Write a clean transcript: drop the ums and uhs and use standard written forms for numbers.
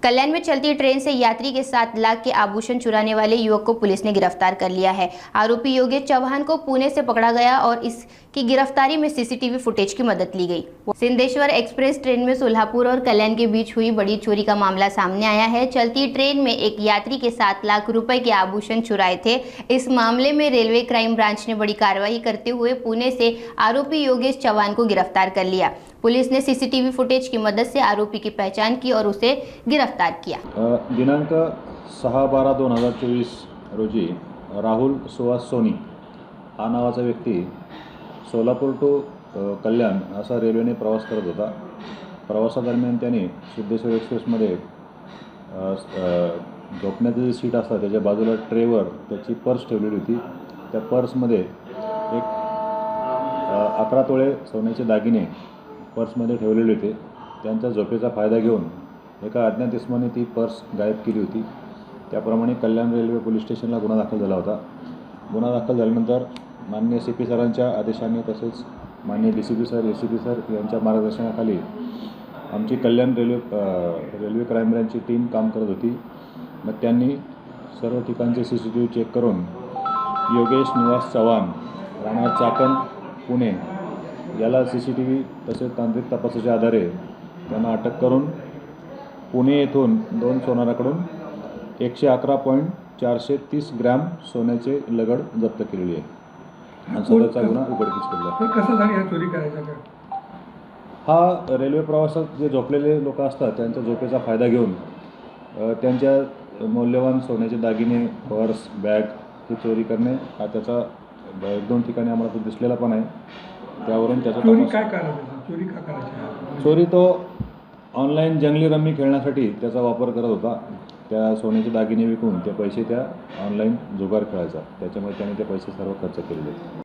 कल्याण में चलती ट्रेन से यात्री के 7 लाख के आभूषण चुराने वाले युवक को पुलिस ने गिरफ्तार कर लिया है। आरोपी योगेश चौहान को पुणे से पकड़ा गया और इसकी गिरफ्तारी में सीसीटीवी फुटेज की मदद ली गई। सिद्धेश्वर एक्सप्रेस ट्रेन में सोलापुर और कल्याण के बीच हुई बड़ी चोरी का मामला सामने आया है। चलती ट्रेन में एक यात्री के 7 लाख रुपए के आभूषण चुराए थे। इस मामले में रेलवे क्राइम ब्रांच ने बड़ी कार्रवाई करते हुए पुणे से आरोपी योगेश चौहान को गिरफ्तार कर लिया। पुलिस ने सीसीटीवी फुटेज की मदद से आरोपी की पहचान की और उसे गिरफ्तार किया। दिनांक 6/12/2024 रोजी राहुल सुहास सोनी हा नावाचा व्यक्ती सोलापूर टू कल्याण असा रेल्वेने प्रवास करत होता। प्रवासादरम्यान त्याने सिद्धेश्वर एक्सप्रेसमध्ये झोपण्याचं जे सीट असतं त्याच्या बाजूला ट्रेवर त्याची पर्स ठेवलेली होती। त्या पर्समध्ये एक 11 तोळे सोन्याचे दागिने पर्समध्ये ठेवलेले होते। त्यांचा झोपेचा फायदा घेऊन एका अज्ञात इसमाने ती पर्स गायब केली होती। त्याप्रमाणे कल्याण रेल्वे पोलीस स्टेशनला गुन्हा दाखल झाला होता। गुन्हा दाखल झाल्यानंतर माननीय CP सरांच्या आदेशाने तसेच माननीय DCP सर ACP सर यांच्या मार्गदर्शनाखाली आमची कल्याण रेल्वे क्राइम ब्रांचची टीम काम करत होती। मग त्यांनी सर्व ठिकाणचे CCTV चेक करून योगेश निवास चव्हाण राहणार चाकण पुणे याला CCTV तसेच तांत्रिक तपासाच्या आधारे त्यांना अटक करून पुणे येथून 2 सोनाराकडून 111.430 ग्रॅम सोन्याचे लगड जप्त केलेली आहे। सदरचा गुन्हा उघडकीस केला आहे। कसं झाली हा चोरी करायचा का? हा रेल्वे प्रवासात जे झोपलेले लोक असतात त्यांच्या झोपेचा फायदा घेऊन त्यांच्या मौल्यवान सोन्याचे दागिने पर्स बॅग ही चोरी करणे हा त्याचा 1-2 ठिकाणी आम्हाला तो दिसलेला पण आहे। त्यावरून त्याचा चोरी काय करायचं? चोरी का करायची? चोरी तो ऑनलाईन जंगली रम्मी खेळण्यासाठी त्याचा वापर करत होता। त्या सोन्याचे दागिने विकून ते पैसे त्या ऑनलाईन जुगार खेळायचा, त्याच्यामुळे त्याने ते पैसे सर्व खर्च केलेले।